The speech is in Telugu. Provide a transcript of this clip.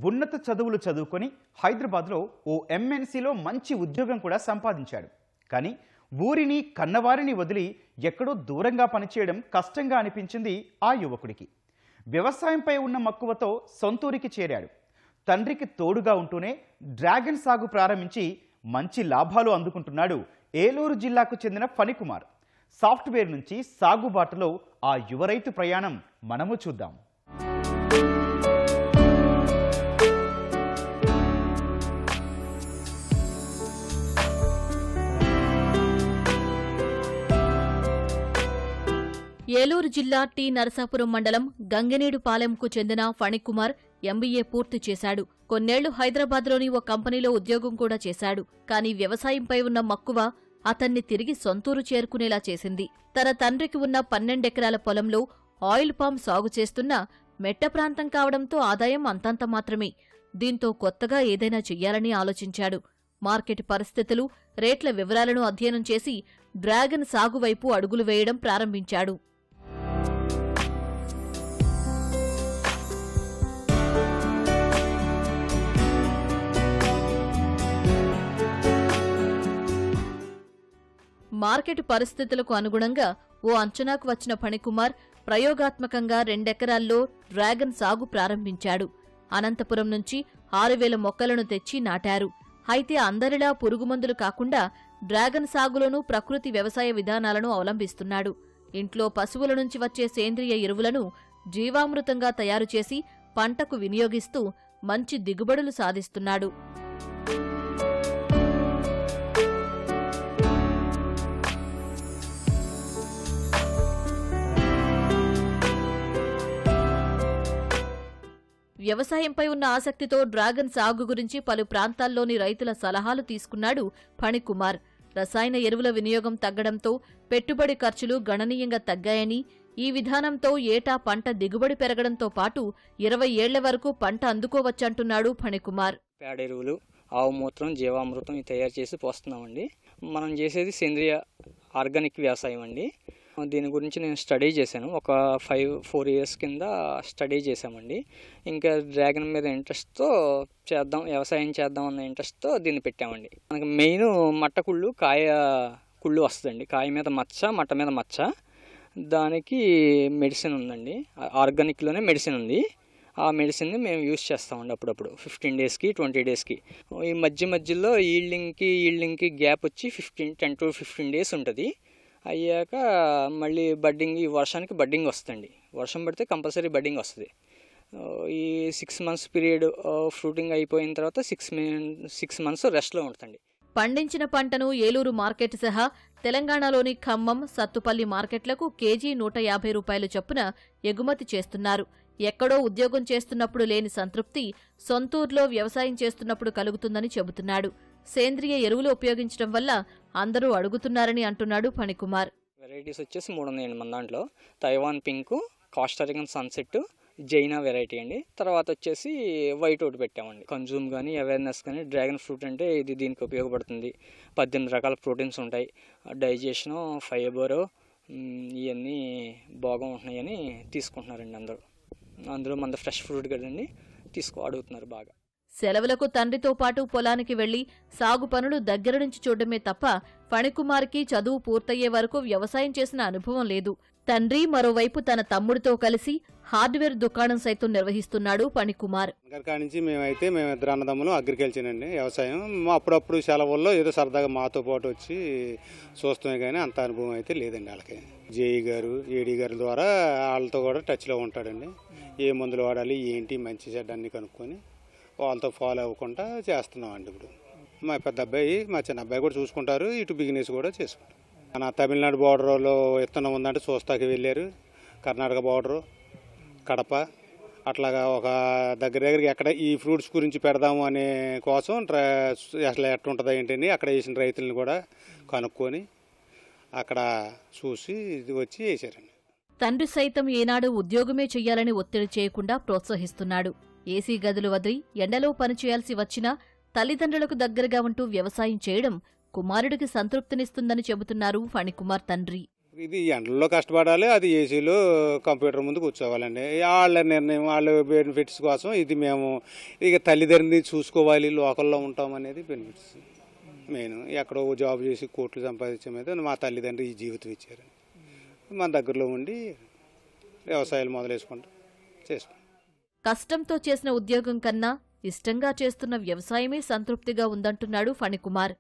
ఉన్నత చదువులు చదువుకొని హైదరాబాద్లో ఓ ఎంఎన్సీలో మంచి ఉద్యోగం కూడా సంపాదించాడు. కానీ ఊరిని కన్నవారిని వదిలి ఎక్కడో దూరంగా పనిచేయడం కష్టంగా అనిపించింది ఆ యువకుడికి. వ్యవసాయంపై ఉన్న మక్కువతో సొంతూరికి చేరాడు. తండ్రికి తోడుగా ఉంటూనే డ్రాగన్ సాగు ప్రారంభించి మంచి లాభాలు అందుకుంటున్నాడు ఏలూరు జిల్లాకు చెందిన ఫణికుమార్. సాఫ్ట్వేర్ నుంచి సాగుబాటులో ఆ యువ రైతు ప్రయాణం మనము చూద్దాం. ఏలూరు జిల్లా టి నరసాపురం మండలం గంగనేడుపాలెంకు చెందిన ఫణికుమార్ ఎంబీఏ పూర్తి చేశాడు. కొన్నేళ్లు హైదరాబాద్లోని ఓ కంపెనీలో ఉద్యోగం కూడా చేశాడు. కానీ వ్యవసాయంపై ఉన్న మక్కువ అతన్ని తిరిగి సొంతూరు చేరుకునేలా చేసింది. తన తండ్రికి ఉన్న 12 ఎకరాల పొలంలో ఆయిల్ పామ్ సాగు చేస్తున్నా మెట్ట ప్రాంతం కావడంతో ఆదాయం అంతంత మాత్రమే. దీంతో కొత్తగా ఏదైనా చెయ్యాలని ఆలోచించాడు. మార్కెట్ పరిస్థితులు, రేట్ల వివరాలను అధ్యయనం చేసి డ్రాగన్ సాగు వైపు అడుగులు వేయడం ప్రారంభించాడు. మార్కెట్ పరిస్థితులకు అనుగుణంగా ఓ అంచనాకు వచ్చిన ఫణికుమార్ ప్రయోగాత్మకంగా 2 ఎకరాల్లో డ్రాగన్ సాగు ప్రారంభించాడు. అనంతపురం నుంచి 6,000 మొక్కలను తెచ్చి నాటారు. అయితే అందరిలా పురుగుమందులు కాకుండా డ్రాగన్ సాగులోనూ ప్రకృతి వ్యవసాయ విధానాలను అవలంబిస్తున్నాడు. ఇంట్లో పశువుల నుంచి వచ్చే సేంద్రియ ఎరువులను జీవామృతంగా తయారుచేసి పంటకు వినియోగిస్తూ మంచి దిగుబడులు సాధిస్తున్నాడు. వ్యవసాయంపై ఉన్న ఆసక్తితో డ్రాగన్ సాగు గురించి పలు ప్రాంతాల్లోని రైతుల సలహాలు తీసుకున్నాడు ఫణికుమార్. రసాయన ఎరువుల వినియోగం తగ్గడంతో పెట్టుబడి ఖర్చులు గణనీయంగా తగ్గాయని, ఈ విధానంతో ఏటా పంట దిగుబడి పెరగడంతో పాటు 20 ఏళ్ల వరకు పంట అందుకోవచ్చంటున్నాడు ఫణికుమార్. పేడ ఎరువులు, ఆవు మూత్రం, జీవామృతం తయారు చేసి పోస్తున్నామండి. మనం చేసేది సేంద్రియ ఆర్గానిక్ వ్యవసాయం అండి. దీని గురించి నేను స్టడీ చేశాను. ఒక 4 ఇయర్స్ కింద స్టడీ చేశామండి. ఇంకా డ్రాగన్ మీద ఇంట్రెస్ట్తో వ్యవసాయం చేద్దాం అన్న ఇంట్రెస్ట్తో దీన్ని పెట్టామండి. మనకి మెయిన్ మట్ట కుళ్ళు, కాయ కుళ్ళు వస్తుందండి. కాయ మీద మచ్చ, మట్ట మీద మచ్చ. దానికి మెడిసిన్ ఉందండి. ఆర్గానిక్లోనే మెడిసిన్ ఉంది. ఆ మెడిసిన్ని మేము యూజ్ చేస్తామండి అప్పుడప్పుడు 15 డేస్కి 20 డేస్కి. ఈ మధ్యలో ఈల్డింగ్కి గ్యాప్ వచ్చి 10 to 15 డేస్ ఉంటుంది. అయ్యాక మళ్ళీ బడ్డింగ్, ఈ వర్షానికి బడ్డింగ్ వస్తుంది. వర్షం పడితే కంపల్సరీ బడ్డింగ్ వస్తుంది. ఈ 6 months పీరియడ్ ఫ్రూటింగ్ అయిపోయిన తర్వాత 6 months రెస్ట్లో ఉంటుంది. పండించిన పంటను ఏలూరు మార్కెట్ సహా తెలంగాణలోని ఖమ్మం, సత్తుపల్లి మార్కెట్లకు కేజీ 150 రూపాయలు చొప్పున ఎగుమతి చేస్తున్నారు. ఎక్కడో ఉద్యోగం చేస్తున్నప్పుడు లేని సంతృప్తి సొంతూరులో వ్యవసాయం చేస్తున్నప్పుడు కలుగుతుందని చెబుతున్నాడు. సేంద్రియ ఎరువులు ఉపయోగించడం వల్ల అందరూ అడుగుతున్నారని అంటున్నాడు ఫణికుమార్. వెరైటీస్ వచ్చేసి 3 ఉన్నాయండి మన దాంట్లో. తైవాన్ పింక్, కాస్టారికన్ సన్సెట్, జైనా వెరైటీ అండి. తర్వాత వచ్చేసి వైట్ ఒకటి పెట్టామండి. కన్జ్యూమ్ కానీ అవేర్నెస్ కానీ డ్రాగన్ ఫ్రూట్ అంటే ఇది దీనికి ఉపయోగపడుతుంది. 18 రకాల ప్రోటీన్స్ ఉంటాయి. డైజెషను, ఫైబరు ఇవన్నీ బాగా ఉంటున్నాయని తీసుకుంటున్నారండి అందరూ. అందులో మన ఫ్రెష్ ఫ్రూట్ కదండి అడుగుతున్నారు బాగా. సెలవులకు తండ్రితో పాటు పొలానికి వెళ్లి సాగు పనులు దగ్గర నుంచి చూడడమే తప్ప ఫణికుమార్కి చదువు పూర్తయ్యే వరకు వ్యవసాయం చేసిన అనుభవం లేదు. తండ్రి మరోవైపు తన తమ్ముడితో కలిసి హార్డ్వేర్ దుకాణం సైతం నిర్వహిస్తున్నాడు ఫణికుమార్. మేమిద్దరు అన్నదమ్ములు అగ్రికల్చర్ అండి, వ్యవసాయం. అప్పుడప్పుడు సెలవుల్లో ఏదో సరదాగా మాతో పాటు వచ్చి చూస్తామే కానీ అంత అనుభవం అయితే లేదండి వాళ్ళకి. జేఈ గారు, ఏడీ గారి ద్వారా వాళ్ళతో కూడా టచ్లో ఉంటాడండి. ఏ మందులు వాడాలి, ఏంటి, మంచి చెడ్డ అన్ని కనుక్కొని వాళ్ళతో ఫాలో అవ్వకుండా చేస్తున్నామండి. ఇప్పుడు మా పెద్ద అబ్బాయి, మా చిన్న అబ్బాయి కూడా చూసుకుంటారు. ఇటు బిజినెస్ కూడా చేసుకుంటారు. మన తమిళనాడు బార్డర్లో విత్తనం ఉందంటే చూస్తాకి వెళ్ళారు. కర్ణాటక బార్డరు, కడప, అట్లాగా ఒక దగ్గరికి ఎక్కడ ఈ ఫ్రూట్స్ గురించి పెడదాము అనే కోసం అసలు ఎట్లుంటుందో ఏంటని అక్కడ వేసిన రైతులను కూడా కనుక్కొని అక్కడ చూసి వచ్చి వేసారండి. తండ్రి సైతం ఏనాడు ఉద్యోగమే చెయ్యాలని ఒత్తిడి చేయకుండా ప్రోత్సహిస్తున్నాడు. ఏసీ గదులు వదిలి ఎండలో పనిచేయాల్సి వచ్చినా తల్లిదండ్రులకు దగ్గరగా ఉంటూ వ్యవసాయం చేయడం కుమారుడికి సంతృప్తినిస్తుందని చెబుతున్నారు ఫణికుమార్ తండ్రి. ఇది ఎండల్లో కష్టపడాలి, అది ఏసీలో కంప్యూటర్ ముందు కూర్చోవాలండి. వాళ్ళ నిర్ణయం, వాళ్ళ బెనిఫిట్స్ కోసం ఇది మేము ఇక తల్లిదండ్రులని చూసుకోవాలి, లోకల్లో ఉంటాం అనేది బెనిఫిట్స్ మెయిన్. ఎక్కడో జాబ్ చేసి కోట్లు సంపాదించే మీద మా తల్లిదండ్రులు ఈ జీవితం ఇచ్చారు. మన దగ్గరలో ఉండి వ్యవసాయాలు మొదలేసుకుంటాం, చేసుకుంటాం. కష్టంతో చేసిన ఉద్యోగం కన్నా ఇష్టంగా చేస్తున్న వ్యవసాయమే సంతృప్తిగా ఉందంటున్నాడు ఫణికుమార్.